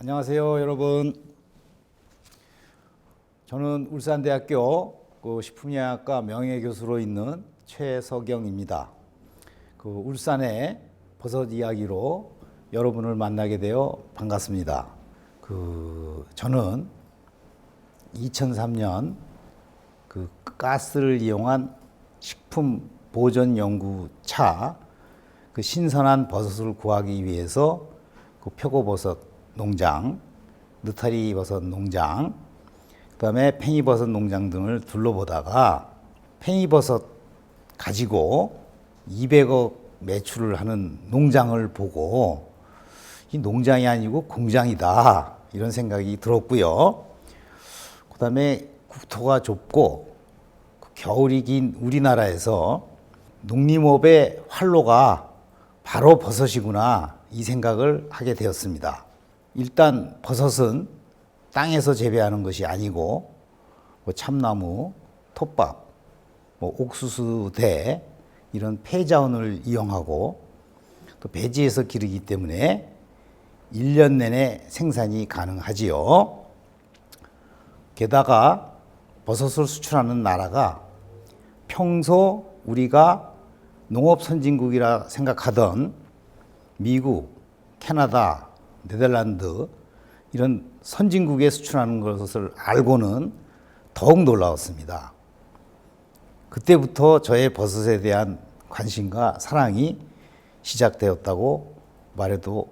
안녕하세요, 여러분. 저는 울산대학교 식품영양학과 명예교수로 있는 최석영입니다. 울산의 버섯 이야기로 여러분을 만나게 되어 반갑습니다. 저는 2003년 가스를 이용한 식품 보존 연구차 신선한 버섯을 구하기 위해서 표고버섯 농장, 느타리 버섯 농장, 그다음에 팽이버섯 농장 등을 둘러보다가 팽이버섯 가지고 200억 매출을 하는 농장을 보고 이 농장이 아니고 공장이다 이런 생각이 들었고요. 그다음에 국토가 좁고 겨울이 긴 우리나라에서 농림업의 활로가 바로 버섯이구나 이 생각을 하게 되었습니다. 일단 버섯은 땅에서 재배하는 것이 아니고 참나무, 톱밥, 옥수수대 이런 폐자원을 이용하고 또 배지에서 기르기 때문에 1년 내내 생산이 가능하지요. 게다가 버섯을 수출하는 나라가 평소 우리가 농업 선진국이라 생각하던 미국, 캐나다, 네덜란드 이런 선진국에 수출하는 것을 알고는 더욱 놀라웠습니다. 그때부터 저의 버섯에 대한 관심과 사랑이 시작되었다고 말해도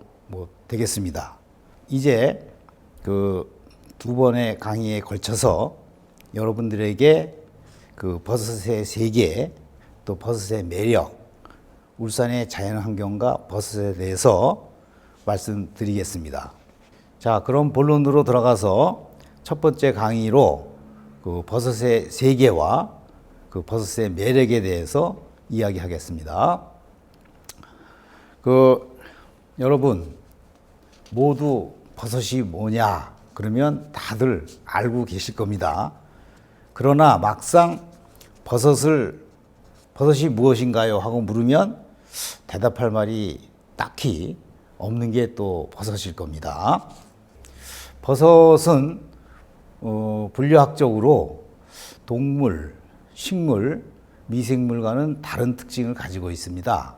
되겠습니다. 이제 두 번의 강의에 걸쳐서 여러분들에게 버섯의 세계, 또 버섯의 매력, 울산의 자연환경과 버섯에 대해서 말씀드리겠습니다. 자, 그럼 본론으로 들어가서 첫 번째 강의로 버섯의 세계와 버섯의 매력에 대해서 이야기하겠습니다. 여러분 모두 버섯이 뭐냐 그러면 다들 알고 계실 겁니다. 그러나 막상 버섯이 무엇인가요? 하고 물으면 대답할 말이 딱히 없는 게 또 버섯일 겁니다. 버섯은 분류학적으로 동물, 식물, 미생물과는 다른 특징을 가지고 있습니다.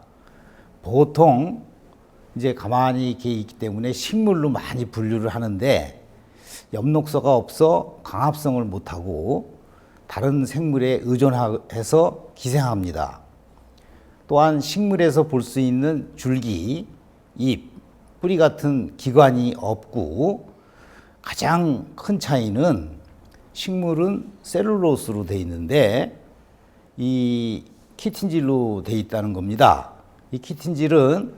보통 이제 가만히 이렇게 있기 때문에 식물로 많이 분류를 하는데 엽록소가 없어 광합성을 못하고 다른 생물에 의존해서 기생합니다. 또한 식물에서 볼 수 있는 줄기, 잎, 뿌리 같은 기관이 없고 가장 큰 차이는 식물은 셀룰로스로 되어 있는데 이 키틴질로 되어 있다는 겁니다. 이 키틴질은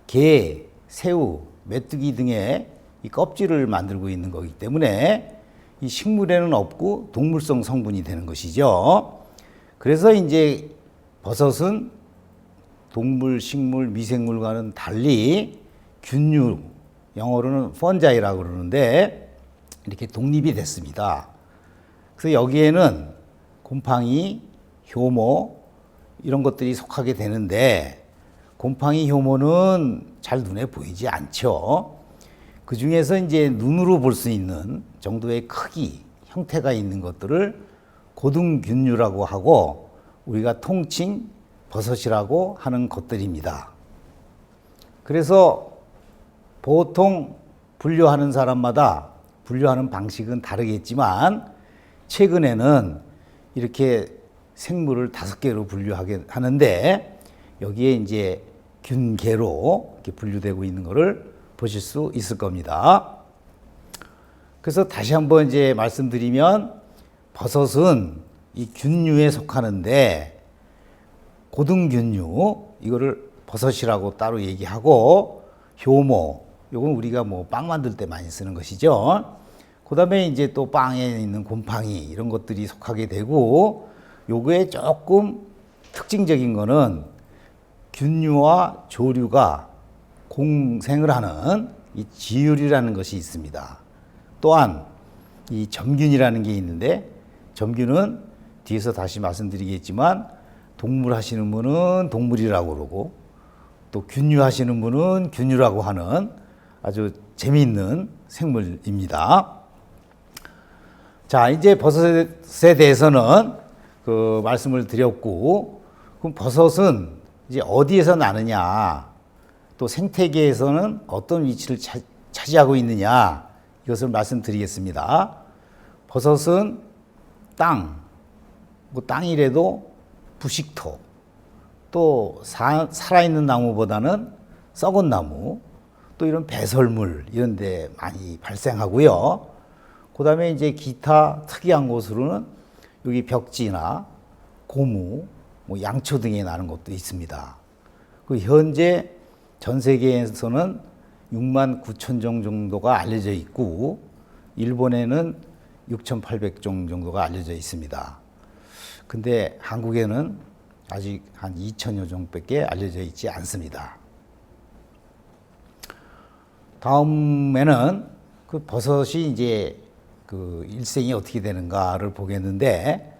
게, 새우, 메뚜기 등의 이 껍질을 만들고 있는 거기 때문에 이 식물에는 없고 동물성 성분이 되는 것이죠. 그래서 이제 버섯은 동물, 식물, 미생물과는 달리 균류, 영어로는 펀자이라고 그러는데 이렇게 독립이 됐습니다. 그래서 여기에는 곰팡이, 효모 이런 것들이 속하게 되는데 곰팡이, 효모는 잘 눈에 보이지 않죠. 그 중에서 이제 눈으로 볼 수 있는 정도의 크기, 형태가 있는 것들을 고등균류라고 하고 우리가 통칭 버섯이라고 하는 것들입니다. 그래서 보통 분류하는 사람마다 분류하는 방식은 다르겠지만 최근에는 이렇게 생물을 5개로 분류하게 하는데 여기에 이제 균계로 이렇게 분류되고 있는 것을 보실 수 있을 겁니다. 그래서 다시 한번 이제 말씀드리면 버섯은 이 균류에 속하는데 고등균류 이거를 버섯이라고 따로 얘기하고 효모 요건 우리가 빵 만들 때 많이 쓰는 것이죠. 그다음에 이제 또 빵에 있는 곰팡이 이런 것들이 속하게 되고 요거에 조금 특징적인 거는 균류와 조류가 공생을 하는 이 지율이라는 것이 있습니다. 또한 이 점균이라는 게 있는데 점균은 뒤에서 다시 말씀드리겠지만 동물 하시는 분은 동물이라고 그러고 또 균류 하시는 분은 균류라고 하는 아주 재미있는 생물입니다. 자, 이제 버섯에 대해서는 그 말씀을 드렸고, 그럼 버섯은 이제 어디에서 나느냐, 또 생태계에서는 어떤 위치를 차지하고 있느냐, 이것을 말씀드리겠습니다. 버섯은 땅, 뭐 땅이라도 부식토, 또 살아있는 나무보다는 썩은 나무, 또 이런 배설물 이런 데 많이 발생하고요. 그 다음에 이제 기타 특이한 곳으로는 여기 벽지나 고무, 뭐 양초 등에 나는 것도 있습니다. 그 현재 전 세계에서는 6만 9천 종 정도가 알려져 있고, 일본에는 6,800종 정도가 알려져 있습니다. 근데 한국에는 아직 한 2천여 종밖에 알려져 있지 않습니다. 다음에는 그 버섯이 이제 그 일생이 어떻게 되는가를 보겠는데,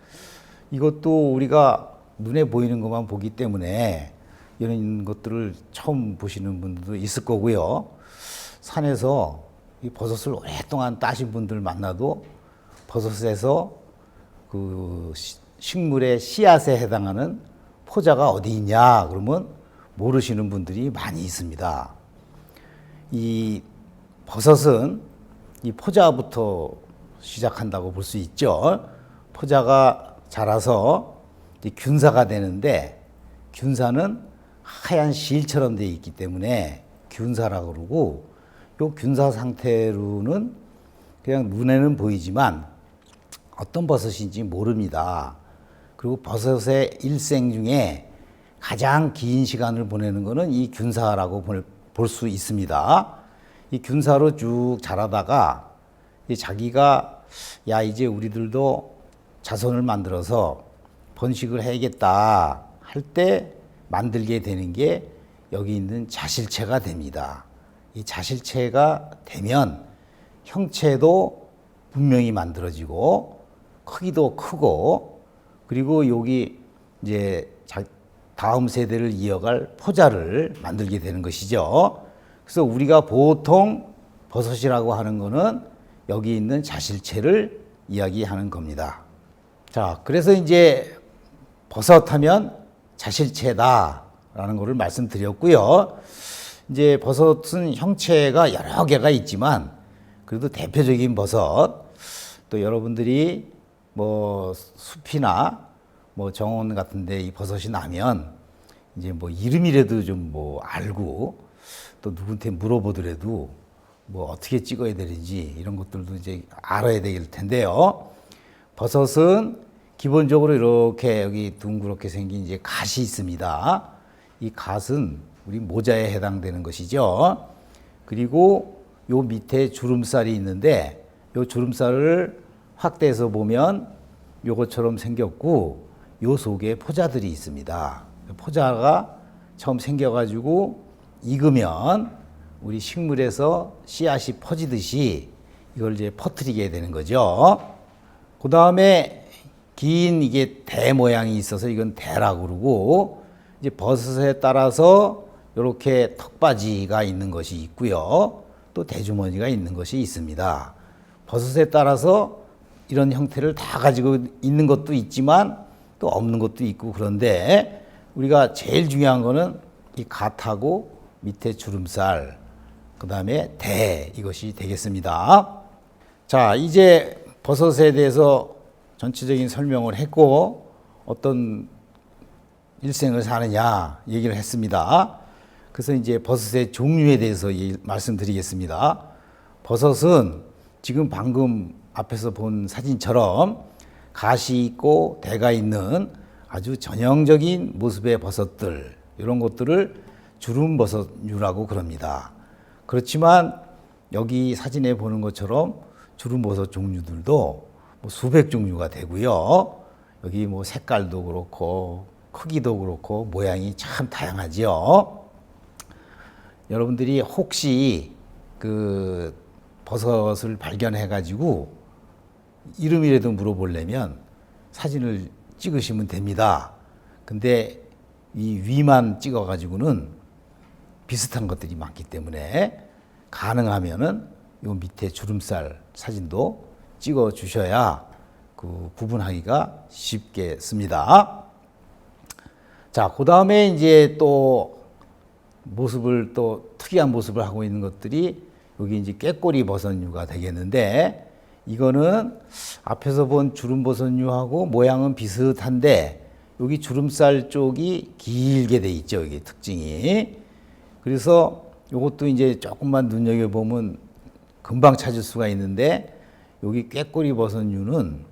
이것도 우리가 눈에 보이는 것만 보기 때문에 이런 것들을 처음 보시는 분들도 있을 거고요. 산에서 이 버섯을 오랫동안 따신 분들 만나도 버섯에서 그 식물의 씨앗에 해당하는 포자가 어디 있냐 그러면 모르시는 분들이 많이 있습니다. 이 버섯은 이 포자부터 시작한다고 볼 수 있죠. 포자가 자라서 이제 균사가 되는데, 균사는 하얀 실처럼 되어 있기 때문에 균사라고 그러고, 요 균사 상태로는 그냥 눈에는 보이지만 어떤 버섯인지 모릅니다. 그리고 버섯의 일생 중에 가장 긴 시간을 보내는 것은 이 균사라고 볼 수 있습니다. 이 균사로 쭉 자라다가 자기가 야 이제 우리들도 자손을 만들어서 번식을 해야겠다 할 때 만들게 되는 게 여기 있는 자실체가 됩니다. 이 자실체가 되면 형체도 분명히 만들어지고 크기도 크고, 그리고 여기 이제 다음 세대를 이어갈 포자를 만들게 되는 것이죠. 그래서 우리가 보통 버섯이라고 하는 거는 여기 있는 자실체를 이야기하는 겁니다. 자, 그래서 이제 버섯하면 자실체다라는 것을 말씀드렸고요. 이제 버섯은 형체가 여러 개가 있지만 그래도 대표적인 버섯, 또 여러분들이 뭐 숲이나 뭐 정원 같은데 이 버섯이 나면 이제 뭐 이름이라도 좀 뭐 알고, 또 누구한테 물어보더라도 뭐 어떻게 찍어야 되는지 이런 것들도 이제 알아야 될 텐데요. 버섯은 기본적으로 이렇게 여기 둥그렇게 생긴 이제 갓이 있습니다. 이 갓은 우리 모자에 해당되는 것이죠. 그리고 요 밑에 주름살이 있는데, 요 주름살을 확대해서 보면 요것처럼 생겼고, 요 속에 포자들이 있습니다. 포자가 처음 생겨가지고 익으면 우리 식물에서 씨앗이 퍼지듯이 이걸 이제 퍼뜨리게 되는 거죠. 그 다음에 긴 이게 대 모양이 있어서 이건 대라고 그러고, 이제 버섯에 따라서 이렇게 턱받이가 있는 것이 있고요. 또 대주머니가 있는 것이 있습니다. 버섯에 따라서 이런 형태를 다 가지고 있는 것도 있지만 또 없는 것도 있고, 그런데 우리가 제일 중요한 거는 이 갓하고 밑에 주름살, 그 다음에 대, 이것이 되겠습니다. 자, 이제 버섯에 대해서 전체적인 설명을 했고, 어떤 일생을 사느냐 얘기를 했습니다. 그래서 이제 버섯의 종류에 대해서 말씀드리겠습니다. 버섯은 지금 방금 앞에서 본 사진처럼 가시 있고 대가 있는 아주 전형적인 모습의 버섯들, 이런 것들을 주름버섯류라고 그럽니다. 그렇지만 여기 사진에 보는 것처럼 주름버섯 종류들도 뭐 수백 종류가 되고요. 여기 뭐 색깔도 그렇고 크기도 그렇고 모양이 참 다양하지요. 여러분들이 혹시 그 버섯을 발견해 가지고 이름이라도 물어보려면 사진을 찍으시면 됩니다. 근데 이 위만 찍어 가지고는 비슷한 것들이 많기 때문에 가능하면은 요 밑에 주름살 사진도 찍어 주셔야 그 구분하기가 쉽겠습니다. 자, 그 다음에 이제 또 모습을 또 특이한 모습을 하고 있는 것들이 여기 이제 꾀꼬리 버섯류가 되겠는데, 이거는 앞에서 본 주름 버섯류하고 모양은 비슷한데 여기 주름살 쪽이 길게 돼 있죠. 이게 특징이. 그래서 이것도 이제 조금만 눈여겨보면 금방 찾을 수가 있는데, 여기 꾀꼬리 버섯류는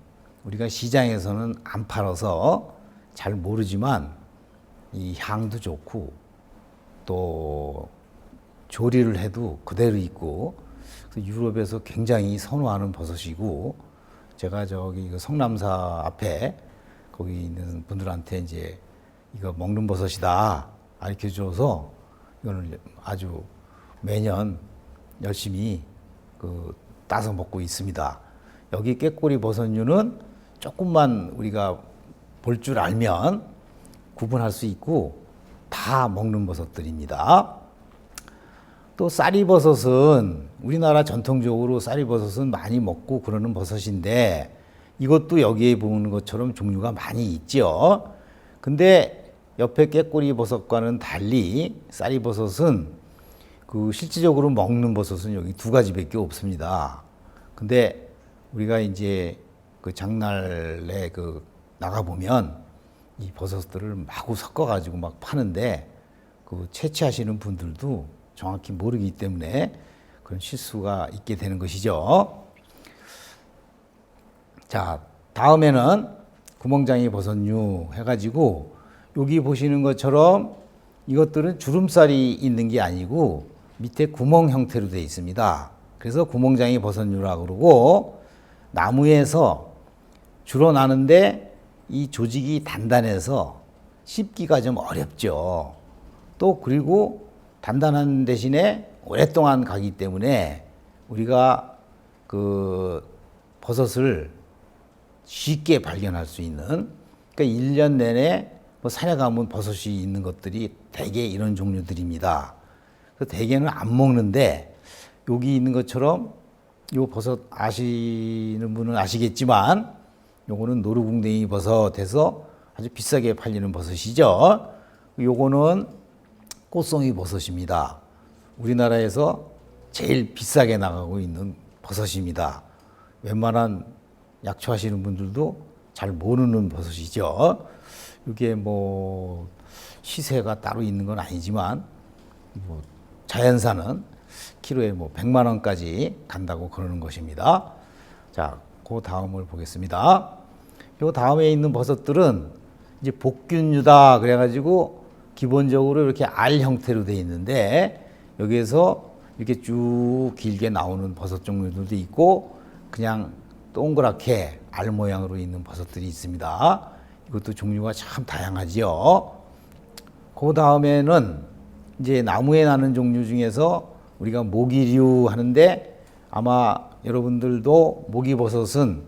우리가 시장에서는 안 팔아서 잘 모르지만 이 향도 좋고 또 조리를 해도 그대로 있고, 그래서 유럽에서 굉장히 선호하는 버섯이고, 제가 저기 성남사 앞에 거기 있는 분들한테 이제 이거 먹는 버섯이다 가르쳐 줘서 이거는 아주 매년 열심히 따서 먹고 있습니다. 여기 꾀꼬리 버섯류는 조금만 우리가 볼 줄 알면 구분할 수 있고 다 먹는 버섯들입니다. 또 쌀이버섯은 우리나라 전통적으로 쌀이버섯은 많이 먹고 그러는 버섯인데, 이것도 여기에 보는 것처럼 종류가 많이 있죠. 근데 옆에 꾀꼬리 버섯과는 달리 쌀이버섯은 실질적으로 먹는 버섯은 여기 두 가지밖에 없습니다. 근데 우리가 이제 장날에 나가 보면 이 버섯들을 마구 섞어 가지고 막 파는데, 채취하시는 분들도 정확히 모르기 때문에 그런 실수가 있게 되는 것이죠. 자, 다음에는 구멍장이 버섯류 해가지고 여기 보시는 것처럼 이것들은 주름살이 있는 게 아니고 밑에 구멍 형태로 되어 있습니다. 그래서 구멍장이 버섯류라고 그러고, 나무에서 주로 나는데 이 조직이 단단해서 씹기가 좀 어렵죠. 또 그리고 단단한 대신에 오랫동안 가기 때문에 우리가 버섯을 쉽게 발견할 수 있는, 그러니까 1년 내내 산에 가면 버섯이 있는 것들이 대개 이런 종류들입니다. 그래서 대개는 안 먹는데, 여기 있는 것처럼 요 버섯 아시는 분은 아시겠지만 요거는 노루궁뎅이 버섯에서 아주 비싸게 팔리는 버섯이죠. 요거는 꽃송이 버섯입니다. 우리나라에서 제일 비싸게 나가고 있는 버섯입니다. 웬만한 약초하시는 분들도 잘 모르는 버섯이죠. 이게 뭐 시세가 따로 있는 건 아니지만 자연산은 키로에 100만 원까지 간다고 그러는 것입니다. 자, 그 다음을 보겠습니다. 요 다음에 있는 버섯들은 이제 복균류다 그래가지고 기본적으로 이렇게 알 형태로 되어 있는데, 여기에서 이렇게 쭉 길게 나오는 버섯 종류들도 있고 그냥 동그랗게 알 모양으로 있는 버섯들이 있습니다. 이것도 종류가 참 다양하지요. 그 다음에는 이제 나무에 나는 종류 중에서 우리가 모기류 하는데, 아마 여러분들도 모기버섯은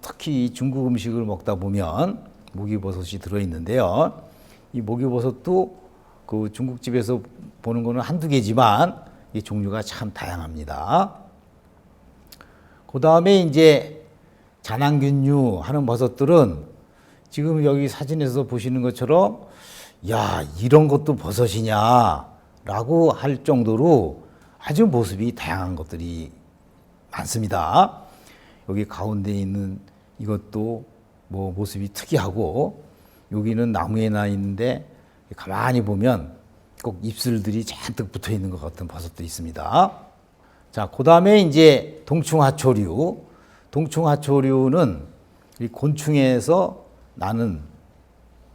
특히 중국 음식을 먹다 보면 모기버섯이 들어있는데요. 이 모기버섯도 중국집에서 보는 거는 한두 개지만 이 종류가 참 다양합니다. 그 다음에 이제 자낭균류 하는 버섯들은 지금 여기 사진에서 보시는 것처럼 야, 이런 것도 버섯이냐 라고 할 정도로 아주 모습이 다양한 것들이 많습니다. 여기 가운데 있는 이것도 모습이 특이하고, 여기는 나무에 나 있는데 가만히 보면 꼭 입술들이 잔뜩 붙어 있는 것 같은 버섯도 있습니다. 자, 그 다음에 이제 동충하초류. 동충하초류는 이 곤충에서 나는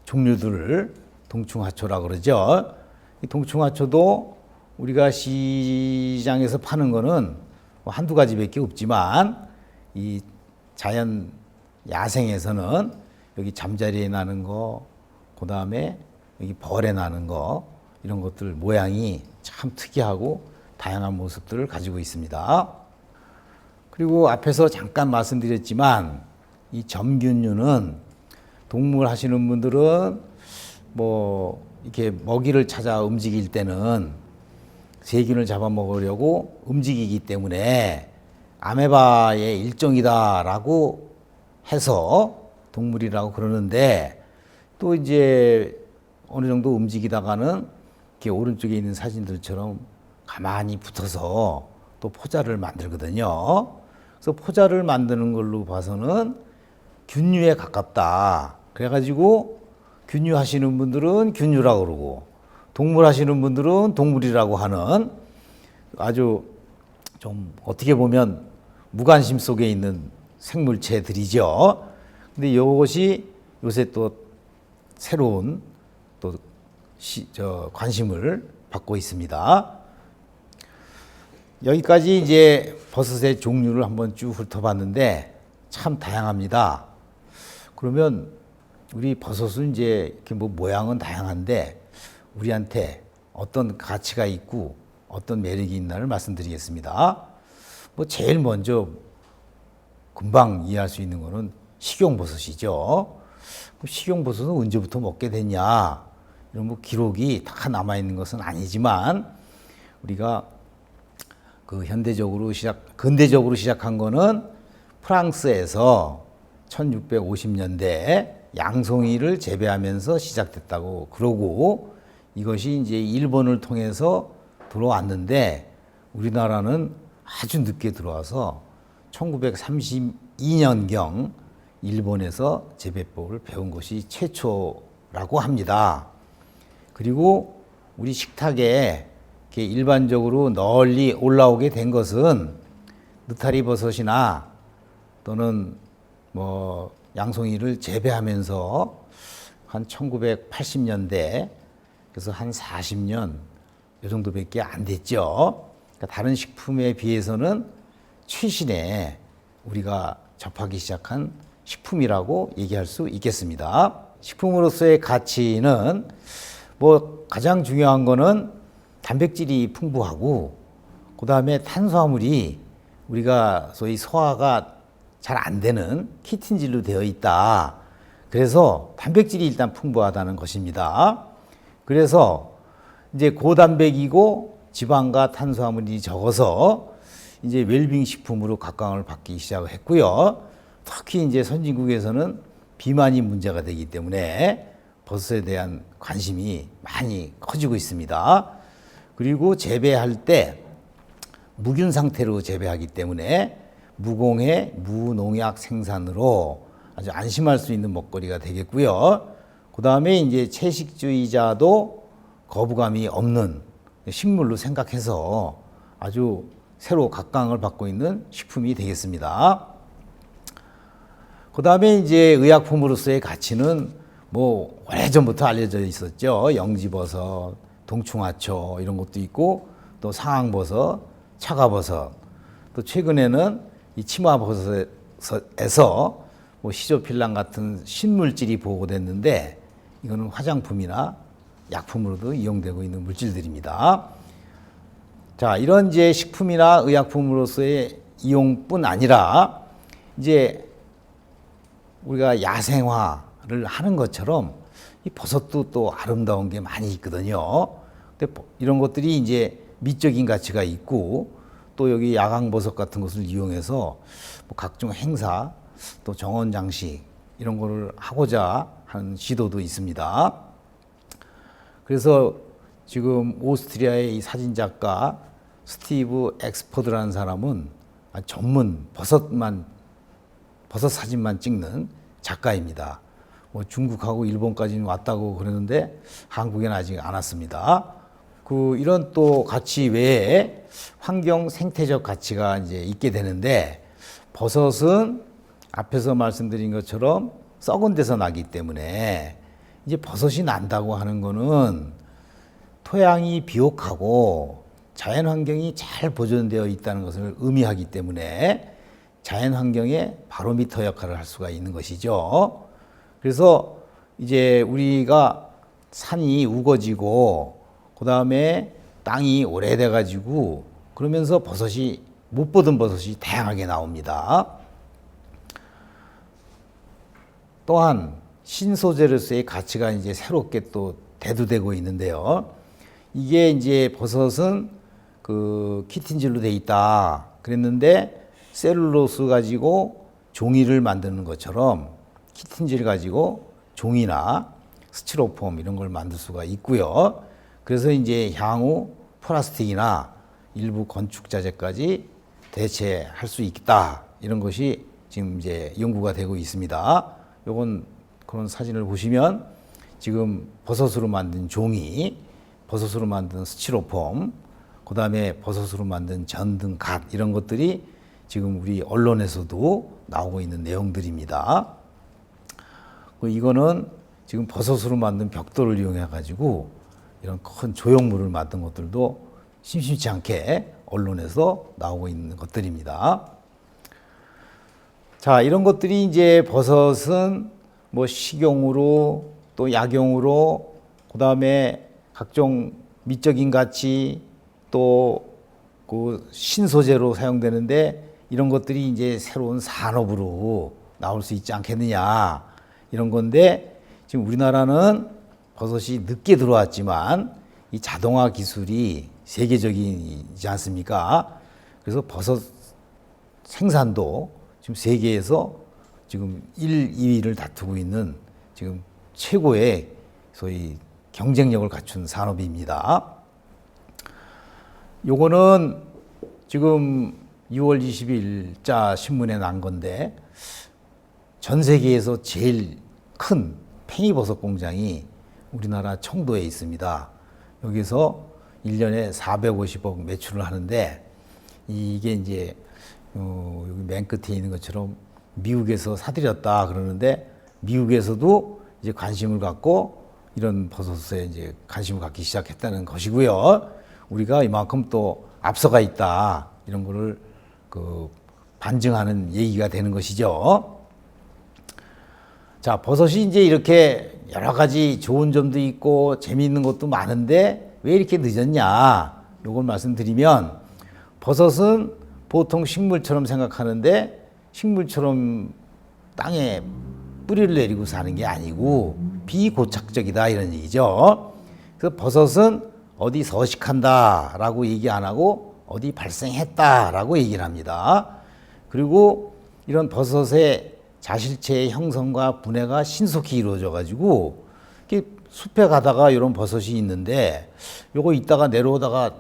종류들을 동충하초라고 그러죠. 이 동충하초도 우리가 시장에서 파는 거는 한두 가지밖에 없지만, 이 자연 야생에서는 여기 잠자리에 나는 거, 그 다음에 여기 벌에 나는 거, 이런 것들 모양이 참 특이하고 다양한 모습들을 가지고 있습니다. 그리고 앞에서 잠깐 말씀드렸지만 이 점균류는 동물 하시는 분들은 이렇게 먹이를 찾아 움직일 때는 세균을 잡아먹으려고 움직이기 때문에 아메바의 일종이다라고 해서 동물이라고 그러는데, 또 이제 어느 정도 움직이다가는 이렇게 오른쪽에 있는 사진들처럼 가만히 붙어서 또 포자를 만들거든요. 그래서 포자를 만드는 걸로 봐서는 균류에 가깝다. 그래가지고 균류 하시는 분들은 균류라고 그러고, 동물 하시는 분들은 동물이라고 하는, 아주 좀 어떻게 보면 무관심 속에 있는 생물체들이죠. 근데 이것이 요새 또 새로운 또 관심을 받고 있습니다. 여기까지 이제 버섯의 종류를 한번 쭉 훑어봤는데 참 다양합니다. 그러면 우리 버섯은 이제 이렇게 뭐 모양은 다양한데 우리한테 어떤 가치가 있고 어떤 매력이 있나를 말씀드리겠습니다. 뭐 제일 먼저 금방 이해할 수 있는 거는 식용버섯이죠. 식용버섯은 언제부터 먹게 됐냐, 이런 뭐 기록이 다 남아 있는 것은 아니지만, 우리가 그 근대적으로 시작한 거는 프랑스에서 1650년대 양송이를 재배하면서 시작됐다고 그러고, 이것이 이제 일본을 통해서 들어왔는데 우리나라는 아주 늦게 들어와서 1932년경 일본에서 재배법을 배운 것이 최초라고 합니다. 그리고 우리 식탁에 이렇게 일반적으로 널리 올라오게 된 것은 느타리 버섯이나 또는 뭐 양송이를 재배하면서 한 1980년대, 그래서 한 40년 이 정도밖에 안 됐죠. 그러니까 다른 식품에 비해서는 최신의 우리가 접하기 시작한 식품이라고 얘기할 수 있겠습니다. 식품으로서의 가치는 뭐 가장 중요한 거는 단백질이 풍부하고, 그 다음에 탄수화물이 우리가 소위 소화가 잘 안 되는 키틴질로 되어 있다. 그래서 단백질이 일단 풍부하다는 것입니다. 그래서 이제 고단백이고 지방과 탄수화물이 적어서 이제 웰빙 식품으로 각광을 받기 시작했고요. 특히 이제 선진국에서는 비만이 문제가 되기 때문에 버섯에 대한 관심이 많이 커지고 있습니다. 그리고 재배할 때 무균 상태로 재배하기 때문에 무공해 무농약 생산으로 아주 안심할 수 있는 먹거리가 되겠고요. 그 다음에 이제 채식주의자도 거부감이 없는 식물로 생각해서 아주 새로 각광을 받고 있는 식품이 되겠습니다. 그 다음에 이제 의약품으로서의 가치는 뭐 오래전부터 알려져 있었죠. 영지버섯, 동충하초 이런 것도 있고, 또 상황버섯, 차가버섯, 또 최근에는 이 치마버섯에서 뭐 시조필란 같은 신물질이 보고됐는데, 이거는 화장품이나 약품으로도 이용되고 있는 물질들입니다. 자, 이런 이제 식품이나 의약품으로서의 이용뿐 아니라 이제 우리가 야생화를 하는 것처럼 이 버섯도 또 아름다운 게 많이 있거든요. 근데 이런 것들이 이제 미적인 가치가 있고, 또 여기 야광버섯 같은 것을 이용해서 뭐 각종 행사, 또 정원 장식 이런 거를 하고자 하는 시도도 있습니다. 그래서 지금 오스트리아의 이 사진작가 스티브 엑스퍼드라는 사람은 전문 버섯 사진만 찍는 작가입니다. 뭐 중국하고 일본까지는 왔다고 그러는데 한국에는 아직 안 왔습니다. 이런 또 가치 외에 환경 생태적 가치가 이제 있게 되는데, 버섯은 앞에서 말씀드린 것처럼 썩은 데서 나기 때문에 이제 버섯이 난다고 하는 거는 토양이 비옥하고 자연 환경이 잘 보존되어 있다는 것을 의미하기 때문에 자연 환경의 바로미터 역할을 할 수가 있는 것이죠. 그래서 이제 우리가 산이 우거지고 그 다음에 땅이 오래돼 가지고 그러면서 버섯이 못 보던 버섯이 다양하게 나옵니다. 또한 신소재로서의 가치가 이제 새롭게 또 대두되고 있는데요. 이게 이제 버섯은 그 키틴질로 돼 있다 그랬는데 셀룰로스 가지고 종이를 만드는 것처럼 키틴질 가지고 종이나 스티로폼 이런 걸 만들 수가 있고요. 그래서 이제 향후 플라스틱이나 일부 건축 자재까지 대체할 수 있다. 이런 것이 지금 이제 연구가 되고 있습니다. 요건 그런 사진을 보시면 지금 버섯으로 만든 종이, 버섯으로 만든 스티로폼, 그 다음에 버섯으로 만든 전등 갓 이런 것들이 지금 우리 언론에서도 나오고 있는 내용들입니다. 이거는 지금 버섯으로 만든 벽돌을 이용해 가지고 이런 큰 조형물을 만든 것들도 심심치 않게 언론에서 나오고 있는 것들입니다. 자, 이런 것들이 이제 버섯은 뭐 식용으로 또 약용으로 그다음에 각종 미적인 가치 또 그 신소재로 사용되는데 이런 것들이 이제 새로운 산업으로 나올 수 있지 않겠느냐 이런 건데 지금 우리나라는 버섯이 늦게 들어왔지만 이 자동화 기술이 세계적이지 않습니까? 그래서 버섯 생산도 지금 세계에서 지금 1, 2위를 다투고 있는 지금 최고의 소위 경쟁력을 갖춘 산업입니다. 요거는 지금 6월 20일자 신문에 난 건데 전 세계에서 제일 큰 팽이버섯 공장이 우리나라 청도에 있습니다. 여기서 1년에 450억 매출을 하는데 이게 이제 여기 맨 끝에 있는 것처럼 미국에서 사들였다 그러는데 미국에서도 이제 관심을 갖고 이런 버섯에 이제 관심을 갖기 시작했다는 것이고요. 우리가 이만큼 또 앞서가 있다 이런 거를 그 반증하는 얘기가 되는 것이죠. 자, 버섯이 이제 이렇게 여러 가지 좋은 점도 있고 재미있는 것도 많은데 왜 이렇게 늦었냐? 요걸 말씀드리면 버섯은 보통 식물처럼 생각하는데 식물처럼 땅에 뿌리를 내리고 사는 게 아니고 비고착적이다 이런 얘기죠. 그래서 버섯은 어디 서식한다라고 얘기 안 하고 어디 발생했다라고 얘기를 합니다. 그리고 이런 버섯의 자실체의 형성과 분해가 신속히 이루어져 가지고 숲에 가다가 이런 버섯이 있는데 요거 이따가 내려오다가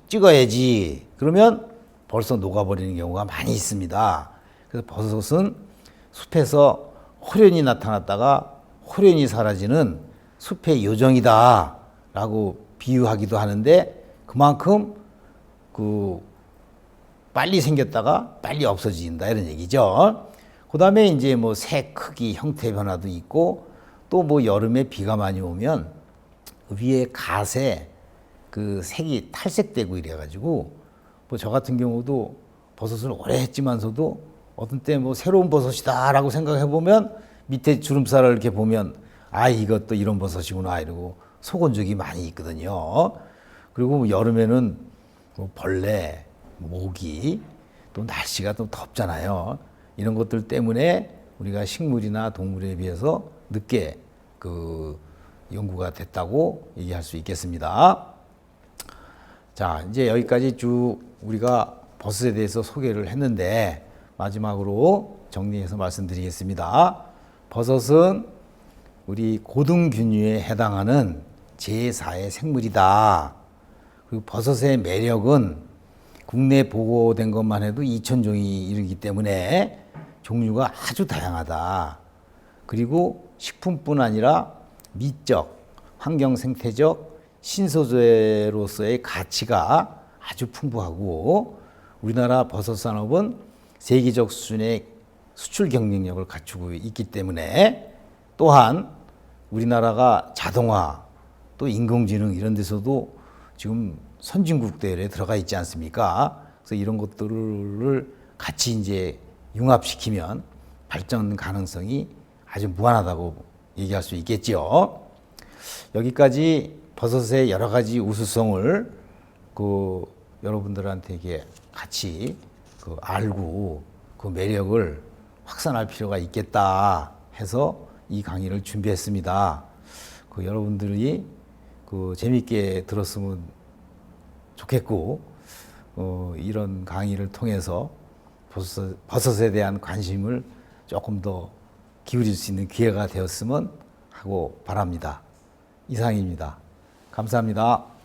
찍어야지 그러면 벌써 녹아버리는 경우가 많이 있습니다. 그래서 버섯은 숲에서 호련히 나타났다가 호련히 사라지는 숲의 요정이다 라고 비유하기도 하는데 그만큼 그 빨리 생겼다가 빨리 없어진다 이런 얘기죠. 그 다음에 이제 뭐 색, 크기, 형태 변화도 있고 또 뭐 여름에 비가 많이 오면 위에 갓에 그 색이 탈색되고 이래가지고 뭐 저 같은 경우도 버섯을 오래 했지만서도 어떤 때 뭐 새로운 버섯이다라고 생각해 보면 밑에 주름살을 이렇게 보면 아 이것도 이런 버섯이구나 이러고 속은 적이 많이 있거든요. 그리고 여름에는 뭐 벌레, 모기 또 날씨가 또 덥잖아요. 이런 것들 때문에 우리가 식물이나 동물에 비해서 늦게 그 연구가 됐다고 얘기할 수 있겠습니다. 자, 이제 여기까지 쭉 우리가 버섯에 대해서 소개를 했는데 마지막으로 정리해서 말씀드리겠습니다. 버섯은 우리 고등균류에 해당하는 제4의 생물이다. 그리고 버섯의 매력은 국내 보고된 것만 해도 2,000종이 이르기 때문에 종류가 아주 다양하다. 그리고 식품뿐 아니라 미적, 환경 생태적, 신소재로서의 가치가 아주 풍부하고 우리나라 버섯 산업은 세계적 수준의 수출 경쟁력을 갖추고 있기 때문에 또한 우리나라가 자동화 또 인공지능 이런 데서도 지금 선진국 대열에 들어가 있지 않습니까? 그래서 이런 것들을 같이 이제 융합시키면 발전 가능성이 아주 무한하다고 얘기할 수 있겠죠. 여기까지 버섯의 여러 가지 우수성을 그 여러분들한테 이게 같이 그 알고 그 매력을 확산할 필요가 있겠다 해서 이 강의를 준비했습니다. 그 여러분들이 그 재밌게 들었으면 좋겠고 이런 강의를 통해서 버섯에 대한 관심을 조금 더 기울일 수 있는 기회가 되었으면 하고 바랍니다. 이상입니다. 감사합니다.